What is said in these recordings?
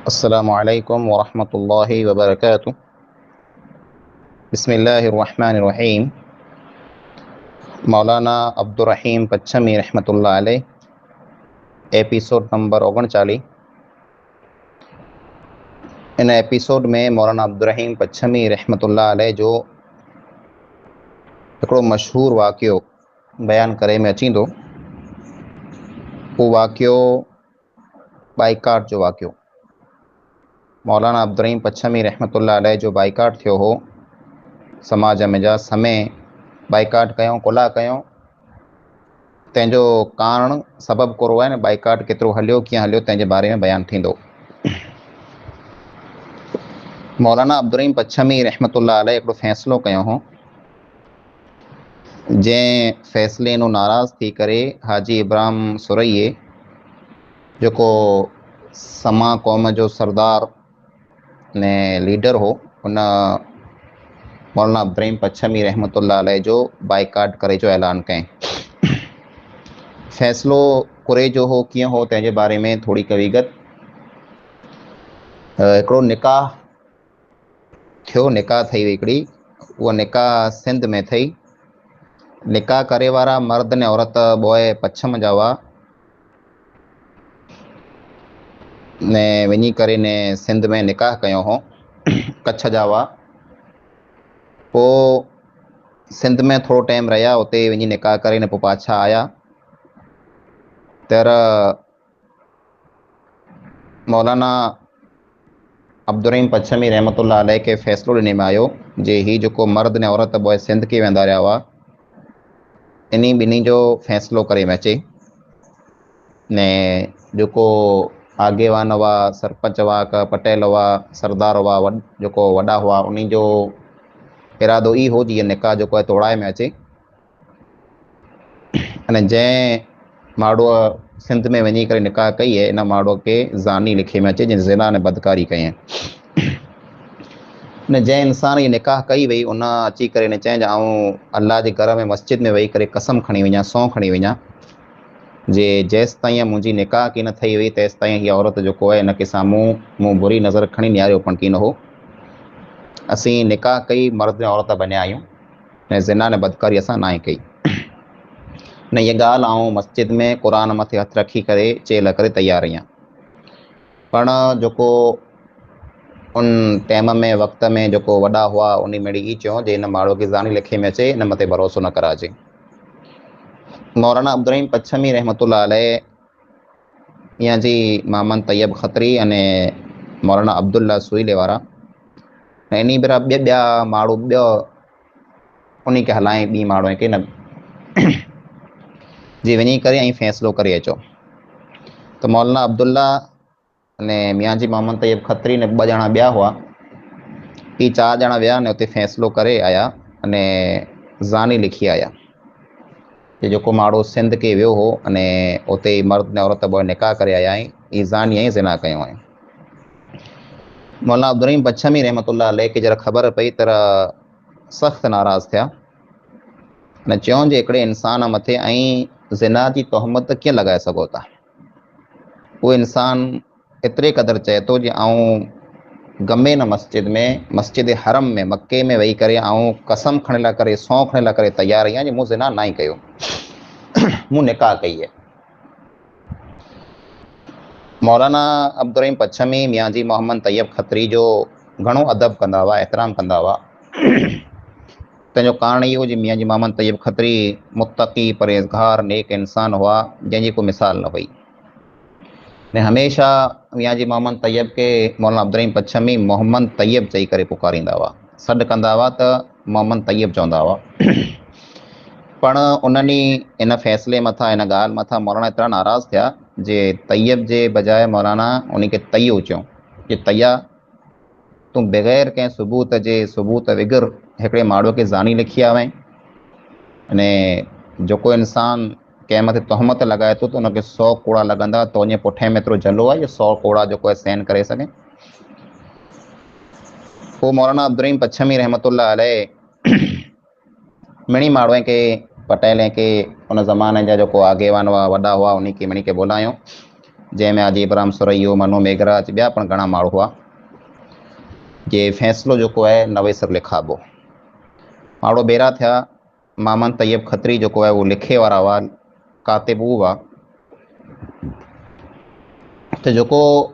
अस्सलामुअलैकुम वरहमतुल्लाहि वबरकातुह। बिस्मिल्लाहिर्रहमानिर्रहीम। मौलाना अब्दुर्रहीम पच्छमी रहमतुल्लाह अलैह, एपिसोड नंबर 39। इन एपिसोड में मौलाना अब्दुर्रहीम पच्छमी रहमतुल्लाह अलैह जो हिकिड़ो मशहूरु वाक़ियो बयानु करे में अची थो। उहो वाक़ियो बाइकाट जो वाक़ियो। मौलाना अब्दुर्रहीम पच्छमी रहमतुल्लाह अलैह जो बाइकाट थियो हो, समाज में जा समय बाइकाट कयूं कुला कयूं, तंहिंजो कारण सबबु कहिड़ो आहे न, बाइकाट केतिरो हलियो, कीअं हलियो, तंहिंजे बारे में बयानु थींदो। मौलाना अब्दुर्रहीम पच्छमी रहमतुल्लाह अलैह हिकिड़ो फ़ैसिलो कयो हो, जंहिं फ़ैसिले नो नाराज़ थी करे हाजी इब्राहिम सुरैये, जेको समा क़ौम जो सरदार ने लीडर हो, उन मौलाना अब्दुर्रहीम पच्छमी रहमतुल्लाह अलैह जो बाइकाट करे जो ऐलान कयईं। फ़ैसिलो कुरे जो हो, कीअं हो, तंहिंजे बारे में थोरी विगत। हिकिड़ो निकाह थियो, निकाह थी हिकिड़ी। उहा निकाह सिंध में थी। निकाह करे वारा मर्द ने औरत ॿोए पच्छम जा हुआ ने वञी करे ने सिंध में निकाह कयो हो, कच्छ जा हुआ। पोइ सिंध में थोरो टाइम रहिया, उते वञी निकाह करे ने पोइ पाछा आया। तर मौलाना अब्दुर्रहीम पच्छमी रहमतुल्लाह अलैह खे फ़ैसिलो ॾिने में आयो जे ही जेको मर्द ने औरत ॿोए सिंध के वेंदा रहिया हुआ, इन्ही ॿिन्ही जो फ़ैसिलो करे में अचे ने जेको आगेवान हुआ, सरपंच हुआ, का पटेल हुआ, सरदार हुआ, जेको वॾा हुआ, उन्ही जो इरादो ई हो जीअं निकाह जेको आहे तोड़ाए में अचे। अने जंहिं माण्हूअ सिंध में वञी करे निकाह कई आहे, इन माण्हूअ खे ज़ानी लिखे में अचे, जिन ज़िना ने बदकारी कई आहे। न जंहिं इंसान जी निकाह कई वई, उन अची करे न चई आऊं अल्लाह जे घर में मस्जिद में वेही करे कसम खणी वञा, सौं खणी वञा जे जेसि ताईं मुंहिंजी निकाह की न थी वई, तेसि ताईं हीअ औरत जेको आहे हिनखे साम्हूं मूं बुरी नज़र खणी निहारियो पण की न हो। असीं निकाह कई, मर्द ऐं औरत बनिया आहियूं, ऐं ज़िना ने बदकारी असां नाहे कई। न इहा ॻाल्हि आऊं मस्जिद में क़ुर मथे हथु रखी करे चेल करे तयारु आहियां। पण जेको उन टाइम में वक़्त में जेको वॾा हुआ, उन में ई चयो जे हिन माण्हूअ खे ज़ानी लिखे में अचे, हिन मथे भरोसो न कराइजे। मौलाना अब्दुर्रहीम पच्छमी रहमतुल्लाह अलैह या जी मोहम्मद तैयब खत्री अने मौलाना अब्दुल्ला सुईले वारा ऐं इन भेरा ॿिया माण्हू ॿियो उन खे हलाए, ॿी माण्हू खे न जी वञी करे ऐं फ़ैसिलो करे अचो। त मौलाना अब्दुल्ला अने मियाँ जी मोहम्मद तैयब खत्री ने ॿ ॼणा ॿिया हुआ, ही 4 ॼणा विया ने उते फ़ैसिलो करे आया अने ज़ानी लिखी आया जे जेको माण्हू सिंध के वियो हो अने उते मर्द ने औरत ॿ निकाह करे आया आहिनि, ही ज़ानी ऐं ज़िना कयूं आहिनि। मौलाना अब्दुर्रहीम पच्छमी रहमतुल्लाह अलैह खे जरा ख़बर पई तर सख़्तु नाराज़ थिया अने चयूं जे हिकिड़े इंसान मथे ऐं ज़िना जी तोहमत कीअं लॻाए सघो था। उहो इंसान एतिरे क़दुरु चए थो जे आऊं गमे न मस्जिद में, मस्जिद हरम में, मके में वेही करे आऊं कसम खणण लाइ करे, सौं खणण लाइ करे तयारु आहियां जे मूं ज़िना न ई कयो, मूं निकाह कई आहे। मौलाना अब्दुर्रहीम पच्छमी मियाँ जी मोहम्मद तैयब खत्री जो घणो अदब कंदा हुआ, एहतराम कंदा हुआ। तंहिंजो कारण इहो जे मियाँ जी मोहम्मद तैयब खत्री मुत्तक़ी, परहेज़गार, नेक इंसान हुआ, जंहिंजी को मिसाल न हुई। ने हमेशह मियाँ जी मोहम्मद तैयब के मौलाना अब्दुर्रहीम पच्छमी मोहम्मद तैयब चई करे पुकारींदा हुआ, सॾु कंदा हुआ त मोहम्मद तैयब चवंदा हुआ। पण उन्हनि इन फ़ैसिले मथां, इन ॻाल्हि मथां मौलाना एतिरा नाराज़ थिया जे तैयब जे बजाए मौलाना उन खे तैयो चयूं जे तैया तूं बग़ैर कंहिं सबूत जे, सबूत विगर हिकिड़े माण्हूअ खे ज़ानी लिखी आवें, अने जेको इंसान कंहिं मथे तोहमत लॻाए थो त उनखे 100 कोड़ा लॻंदा, त उन पुठे में एतिरो जलो आहे, 100 कोड़ा जेको आहे सहन करे सघे। पोइ मौलाना अब्दुर्रहीम पच्छमी रहमतुल्लाह अलैह मिणी माण्हूअ खे, पटेल खे, उन ज़माने जा जेको आगेवान हुआ, वॾा हुआ, उन खे मिणी खे बोलायो जंहिंमें हाजी इब्राहिम सुरैयो, मनो मेघराज, ॿिया पण घणा माण्हू हुआ, जे फ़ैसिलो जेको आहे नवेसर लिखाबो। माण्हू ॿेरा थिया। मोहम्मद तैयब खत्री जेको आहे उहो लिखे वारा हुआ, कातिब हू हुआ। त जेको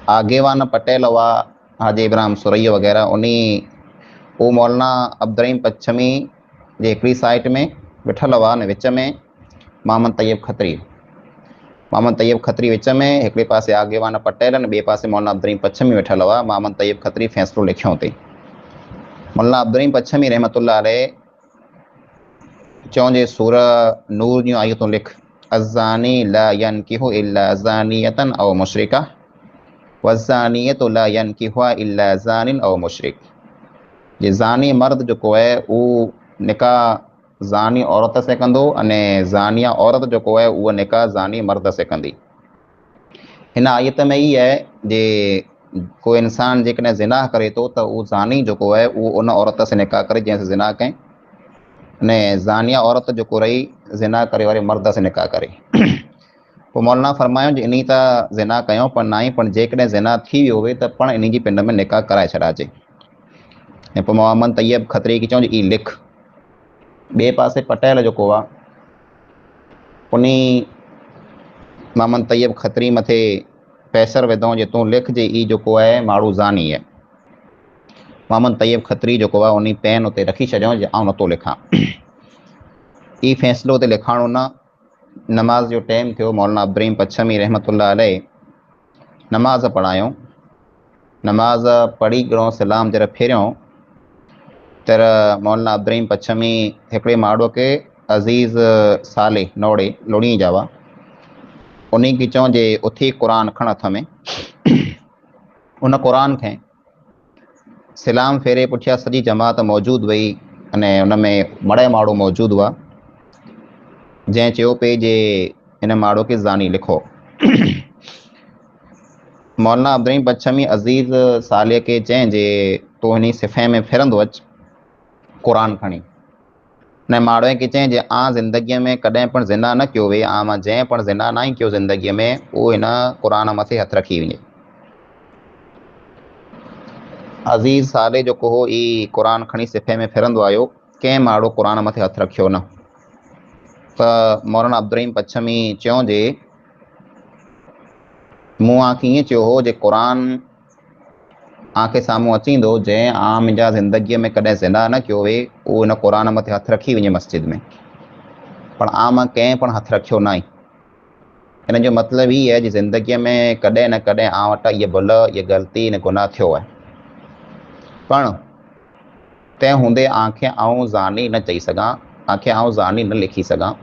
आगेवान पटेल हुआ, हाजी इब्राहिम सुरैयो वग़ैरह, उहो मौलाना अब्दुर्रहीम पच्छमी जे हिकिड़ी साइड में वेठल हुआ, ने विच में मोहम्मद तैयब खत्री विच में, हिकिड़े पासे आगेवान पटेल ने ॿिए पासे मौलाना अब्दुर्रहीम पच्छमी वेठल हुआ। मोहम्मद तैयब खत्री फ़ैसिलो लिखियो अथई। मौलाना अब्दुर्रहीम पच्छमी रहमतुल्लाह अलैह चऊं जे सूरह नूर जूं आयतूं लिख, अज़ानी ला यनकिहु इल्ला ज़ानियतन औ मुशरिका वज़ानियतु ला यनकिहुहा इल्ला ज़ानिन औ मुशरिक। जे ज़ानी मर्द जेको आहे उहो निकाह ज़ानी औरत से कंदो, अने ज़ानिया औरत जेको आहे उहा निकाह ज़ानी मर्द से कंदी। हिन आयत में ई आहे जे कोई इंसान जेकॾहिं ज़िनाह करे थो त उहो ज़ानी जेको आहे उहो उन औरत से निकाह करे जंहिंसां ज़िनाह कयईं, अने ज़ानिया औरत जेको रही ज़िनाह करे वारे मर्द से निकाह करे। पोइ मौलाना फरमायो जे इन त ज़िनाह कयूं पण ना, पण जेकॾहिं ज़िनाह थी वियो हुए त पण इन जी पिंड में निकाह कराए छॾाइजे। ऐं पोइ मोहम्मद तैयब खत्री खे चऊं ई लिख। ॿिए पासे पटेल जेको आहे उन मोहम्मद तैयब खत्री मथे पैसर विधऊं जे तूं लिख जे ई जेको आहे माण्हू ज़ानी आहे। मोहम्मद तैयब खत्री जेको आहे उन पेन उते रखी छॾियऊं जे आउं नथो लिखां। ई फ़ैसिलो उते लिखाइणो न। नमाज़ जो टाइम थियो। मौलाना अब्दुर्रहीम पच्छमी रहमतुल्लाह अलैह नमाज़ पढ़ायूं। नमाज़ पढ़ी घणो सलाम जरा फेरियूं तर मौलाना अब्दुर्रहीम पच्छमी हिकिड़े माण्हू खे अज़ीज़ साले नोड़े लोणी जा हुआ, उन खे चऊं जे उथी क़ुरान खण हथ में। उन क़ुरान खे सलाम फेरे पुठियां सॼी जमात मौजूदु हुई, अने उन में मड़े माण्हू मौजूदु हुआ, जंहिं चयो पे जे इन माण्हू खे ज़ानी लिखो। मौलाना अब्दुर्रहीम पच्छमी अज़ीज़ साले खे चईं जे तूं हिन सिफ़े में फिरंदो अच क़ुरान खणी। न माण्हू खे चईं जे आं ज़िंदगीअ में कॾहिं पण ज़िना न कयो हुई, मां जंहिं पण ज़िना न ई कयो ज़िंदगीअ में, उहो हिन क़ुरान मथे हथु रखी वञे। अज़ीज़ साले जेको हो ई क़ुरान खणी सिफ़े में फिरंदो आयो, कंहिं माण्हू क़ुरान मथे हथु रखियो न। त मौलाना अब्दुर्रहीम पच्छमी चयूं जे मूं आंखे ईअं चयो हो जे क़ुरान आंखे साम्हूं अचींदो जंहिं मुंहिंजा ज़िंदगीअ में कॾहिं ज़िना न कयो हुए, उहो हिन क़ुरान मथे हथु रखी वञे मस्जिद में, पण मां कंहिं पण हथु रखियो न आहे। हिन जो मतिलबु ई आहे जे ज़िंदगीअ में कॾहिं न कॾहिं वटां इहा भुल, इहा ग़लती, इन गुनाह थियो आहे, पण तंहिं हूंदे आंखे आऊं ज़ानी न चई सघां, आंखे आऊं ज़ानी न लिखी सघां।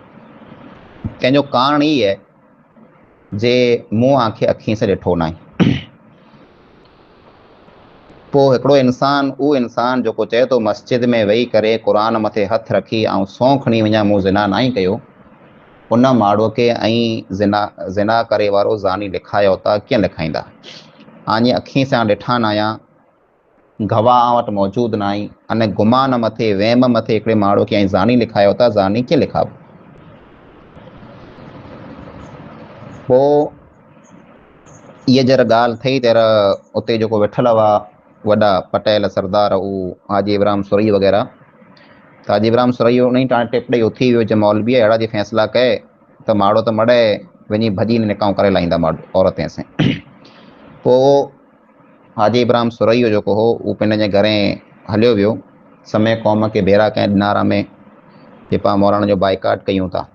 तंहिंजो कारण ई आहे जे मूं आंखे अखियुनि सां ॾिठो न आहे। पोइ हिकिड़ो इंसान, उहो इंसान जेको चए थो मस्जिद में वेही करे क़ुरान मथे हथु रखी ऐं सौं खणी वञा मूं ज़िना न ई कयो, उन माण्हूअ खे ऐं ज़िना करे वारो ज़ानी लिखायो था, कीअं लिखाईंदा? आने अखियुनि सां ॾिठा न आहियां, गवाह वटि मौजूदु न आई, अने गुमान मथे, वहम मथे हिकिड़े माण्हू खे ऐं ज़ानी लिखायो था, ज़ानी कीअं लिखाबो? पोइ इहा जरा ॻाल्हि थिए तर उते जेको वेठल हुआ वॾा पटेल सरदार, उहो हाजी इब्राहिम सुरई वग़ैरह, त हाजी इब्राहिम सुरई उन ई टाइम टिपड़े उथी वियो जे मौलवी अहिड़ा जे फ़ैसिला कए त माण्हू त मड़े वञी भॼी निकाऊं करे लाहींदा माण्हू औरतें से। पोइ हाजी इब्राहिम सुरई जेको हो उहो पंहिंजे घरे हलियो वियो, समय क़ौम खे भेरा कंहिं ॾिनारा में जे पाण मौलाना जो बाइकाट कयूं था,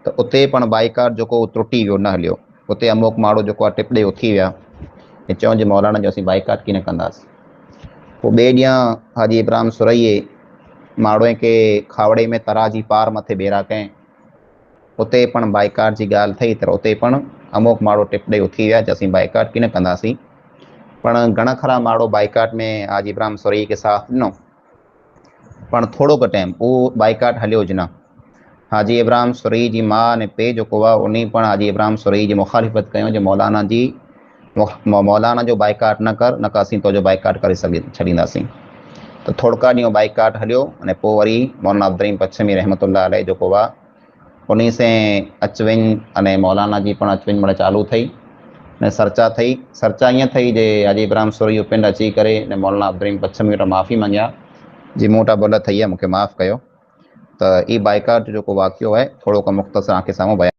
त उते पण बाइकाट जेको त्रुटी वियो, न हलियो। उते अमुक माण्हू जेको आहे टिपड़े उथी विया ऐं चऊं जे मौलाना जो असीं बाइकाट कीअं कंदासीं। पोइ ॿिए ॾींहुं हाजी इब्राहिम सुरई माण्हूअ खे खावड़े में तराजी पार मथे भेरा कयईं, उते पण बाइकाट जी ॻाल्हि थी, त उते पण अमुक माण्हू टिपड़े उथी विया जे असीं बाइकाट कीअं कंदासीं। पण घणा खरा माण्हू बाइकाट में हाजी इब्राहिम सुरई खे साथ ॾिनो, पण थोरो घ टाइम उहो बाइकाट हलियो ज न। हाजी इब्राहिम सुरई जी माउ ने पे जेको आहे उन पण हाजी इब्राहिम सुरई जी मुखालिफ़त कयूं जे मौलाना जो बाइकाट न कर, न का असीं तुंहिंजो बाइकाट करे छॾींदासीं। त थोड़का ॾींहं बाइकाट हलियो, अने पोइ वरी मौलाना अब्दुर्रहीम पच्छमी रहमतुल्लाह अलैह जेको आहे उन से अचवञ अने मौलाना जी पण अचवञ मिड़े चालू थी ने सरचा ईअं थी जे अजीब राम सुरई पिंड अची करे ने मौलाना अब्दुल पच्छम वटि माफ़ी मंगिया जी मूं वटां भुल थी आहे मूंखे माफ़ कयो। त ई बाइकाट जो को वाक़ियो आहे थोरो को मुख़्तसर तव्हांखे साम्हूं बयानु